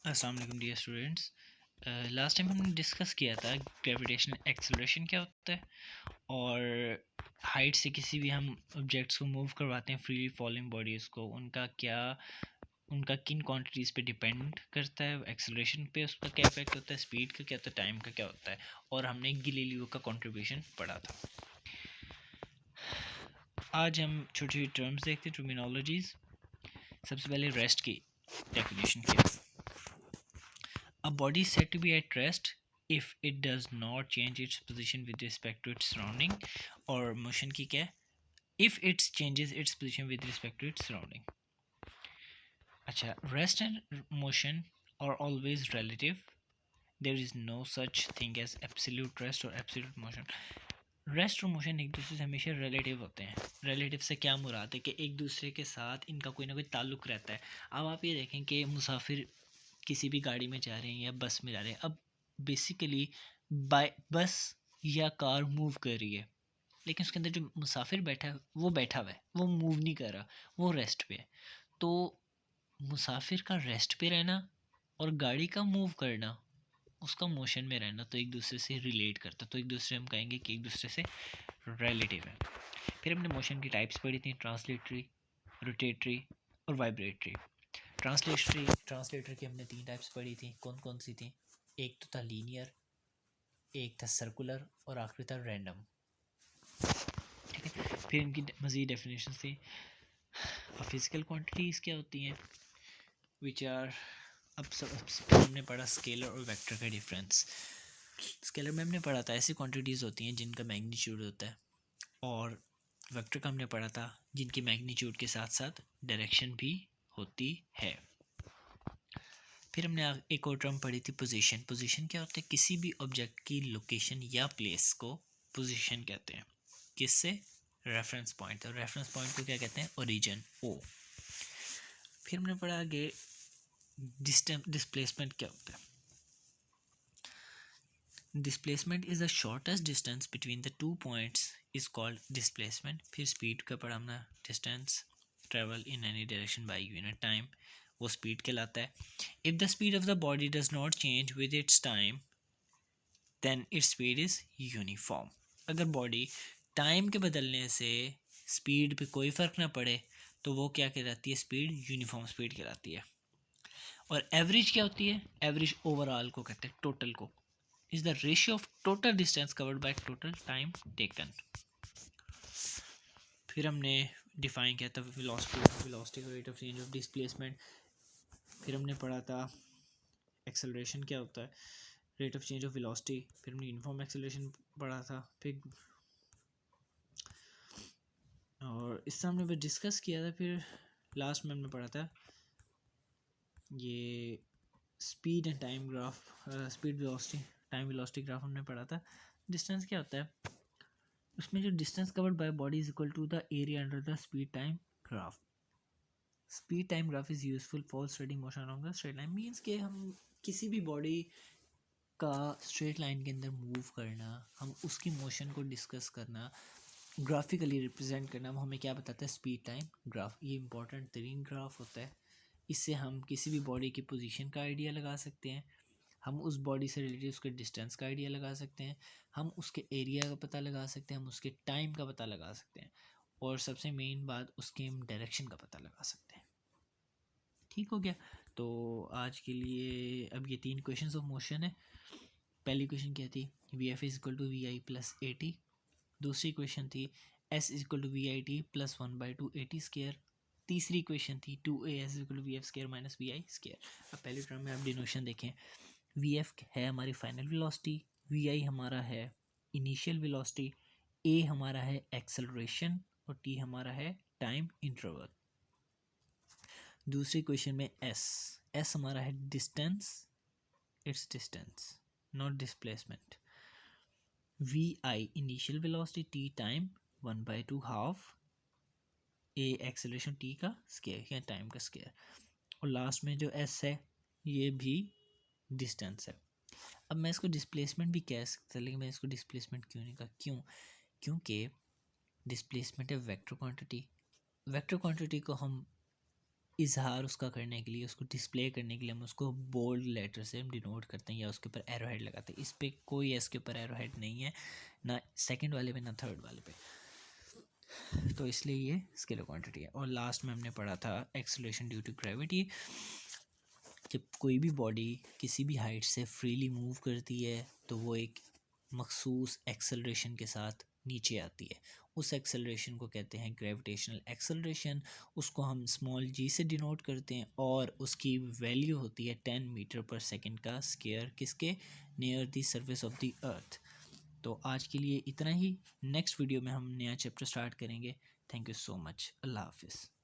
अस्सलाम वालेकुम dear students. Last time हमने डिस्कस किया था ग्रेविटेशनल एक्सेलरेशन क्या होता है और हाइट से किसी भी हम ऑब्जेक्ट्स को मूव करवाते हैं फ्रीली फॉलिंग बॉडीज़ को, उनका किन क्वांटिटीज़ पे डिपेंड करता है, एक्सेलरेशन पे उसका क्या इफेक्ट होता है, स्पीड का क्या होता है, टाइम का क्या होता है, और हमने गैलीलियो का कंट्रीब्यूशन पढ़ा था। आज हम छोटी छोटी टर्म्स देखते हैं, टर्मिनोलॉजीज़। सबसे पहले रेस्ट की डेफिनेशन क्या है। A body is said to be at rest if it does not change its position with respect to its surrounding, और मोशन की क्या है, if it changes its position with respect to its surrounding. अच्छा, rest and motion are always relative. There is no such thing as absolute rest or absolute motion. Rest और motion एक दूसरे से हमेशा रिलेटिव होते हैं। रिलेटिव से क्या मुराद है कि एक दूसरे के साथ इनका कोई ना कोई ताल्लुक़ रहता है। अब आप ये देखें कि मुसाफिर किसी भी गाड़ी में जा रहे हैं या बस में जा रहे हैं, अब बेसिकली बाय बस या कार मूव कर रही है, लेकिन उसके अंदर जो मुसाफिर बैठा है वो बैठा हुआ है, वो मूव नहीं कर रहा, वो रेस्ट पे है। तो मुसाफिर का रेस्ट पे रहना और गाड़ी का मूव करना, उसका मोशन में रहना, तो एक दूसरे से रिलेट करता, तो एक दूसरे हम कहेंगे कि एक दूसरे से रिलेटिव है। फिर हमने मोशन की टाइप्स पढ़ी थी, ट्रांसलेटरी, रोटेटरी और वाइब्रेटरी। ट्रांसलेटर की हमने 3 टाइप्स पढ़ी थी। कौन कौन सी थी? एक तो था लीनियर, एक था सर्कुलर और आखिरी था रैंडम। ठीक है, फिर इनकी मज़ीद डेफिनेशन थी। फिजिकल क्वांटिटीज़ क्या होती हैं, विच आर, अब हमने पढ़ा स्केलर और वेक्टर का डिफरेंस। स्केलर में हमने पढ़ा था ऐसी क्वांटिटीज़ होती हैं जिनका मैग्नीट्यूड होता है, और वेक्टर का हमने पढ़ा था जिनकी मैग्नीट्यूड के साथ साथ डायरेक्शन भी होती है। फिर हमने एक और टर्म पढ़ी थी, पोजीशन। पोजीशन क्या होता है? किसी भी ऑब्जेक्ट की लोकेशन या प्लेस को पोजीशन कहते हैं। किससे? Reference point. और रेफरेंस पॉइंट को क्या कहते हैं? Origin, O. फिर हमने पढ़ा आगे डिस्प्लेसमेंट क्या होता है। Displacement is the shortest distance between the two points is called displacement. फिर स्पीड का पढ़ा हमने, distance travel in any direction by unit time, वो स्पीड कहलाता है। If the speed of the body does not change with its time then its speed is uniform. अगर body time के बदलने से स्पीड पे कोई फ़र्क ना पड़े तो वो क्या कहलाती है? स्पीड यूनिफॉर्म स्पीड कहलाती है। और एवरेज क्या होती है? एवरेज ओवरऑल को कहते हैं, टोटल को। Is the ratio of total distance covered by total time taken. फिर हमने डिफाइन किया था वेलोसिटी का rate of change of displacement. फिर हमने पढ़ा था एक्सेलरेशन क्या होता है, rate of change of velocity. फिर हमने यूनिफॉर्म एक्सेलरेशन पढ़ा था। फिर और इससे हमने फिर डिस्कस किया था। फिर लास्ट में हमने पढ़ा था ये speed and time graph, speed velocity time velocity graph हमने पढ़ा था। डिस्टेंस क्या होता है, उसमें जो distance covered by body is equal to the area under the speed time graph. Speed time graph is useful for studying motion along the straight line. Means के हम किसी भी बॉडी का स्ट्रेट लाइन के अंदर मूव करना, हम उसकी मोशन को डिस्कस करना, ग्राफिकली रिप्रेजेंट करना, वो हमें क्या बताता है? Speed time graph. ये इंपॉर्टेंट तरीन ग्राफ होता है। इससे हम किसी भी बॉडी की पोजीशन का आइडिया लगा सकते हैं, हम उस बॉडी से रिलेटेड उसके डिस्टेंस का आइडिया लगा सकते हैं, हम उसके एरिया का पता लगा सकते हैं, हम उसके टाइम का पता लगा सकते हैं, और सबसे मेन बात, उसके हम डायरेक्शन का पता लगा सकते हैं। ठीक हो गया। तो आज के लिए अब ये 3 क्वेश्चंस ऑफ मोशन है। पहली क्वेश्चन क्या थी? V F is equal to V I plus A T. दूसरी क्वेश्चन थी S is equal to V I T plus 1/2 A T square. तीसरी क्वेश्चन थी 2a S is equal to V F square minus V I square. अब पहले term में आप डिनोशन देखें, V F है हमारी फाइनल वेलोसिटी, वी आई हमारा है इनिशियल वेलोसिटी, ए हमारा है एक्सेलरेशन और टी हमारा है टाइम इंटरवल। दूसरी क्वेश्चन में एस हमारा है distance, it's distance not displacement. V I initial velocity, T time 1/2 half, A acceleration, T का स्केयर या टाइम का स्केयर, और लास्ट में जो एस है ये भी डिस्टेंस है। अब मैं इसको डिस्प्लेसमेंट भी कह सकता, लेकिन मैं इसको डिस्प्लेसमेंट क्यों नहीं कहा? क्योंकि डिस्प्लेसमेंट है वेक्टर क्वांटिटी। वेक्टर क्वांटिटी को हम इजहार उसका करने के लिए, उसको डिस्प्ले करने के लिए हम उसको बोल्ड लेटर से हम डिनोट करते हैं या उसके ऊपर एरो हेड लगाते हैं। इस पर कोई इसके ऊपर एरो हेड नहीं है, ना सेकंड वाले पे ना थर्ड वाले पे, तो इसलिए ये स्केलर क्वांटिटी है। और लास्ट में हमने पढ़ा था एक्सेलरेशन ड्यू टू ग्रेविटी। जब कोई भी बॉडी किसी भी हाइट से फ्रीली मूव करती है तो वो एक मखसूस एक्सेलरेशन के साथ नीचे आती है, उस एक्सेलरेशन को कहते हैं ग्रेविटेशनल एक्सेलरेशन। उसको हम स्मॉल जी से डिनोट करते हैं और उसकी वैल्यू होती है 10 मीटर पर सेकंड का स्क्वायर, किसके, near the surface of the earth. तो आज के लिए इतना ही, नेक्स्ट वीडियो में हम नया चैप्टर स्टार्ट करेंगे। थैंक यू सो मच, अल्लाह हाफिज़।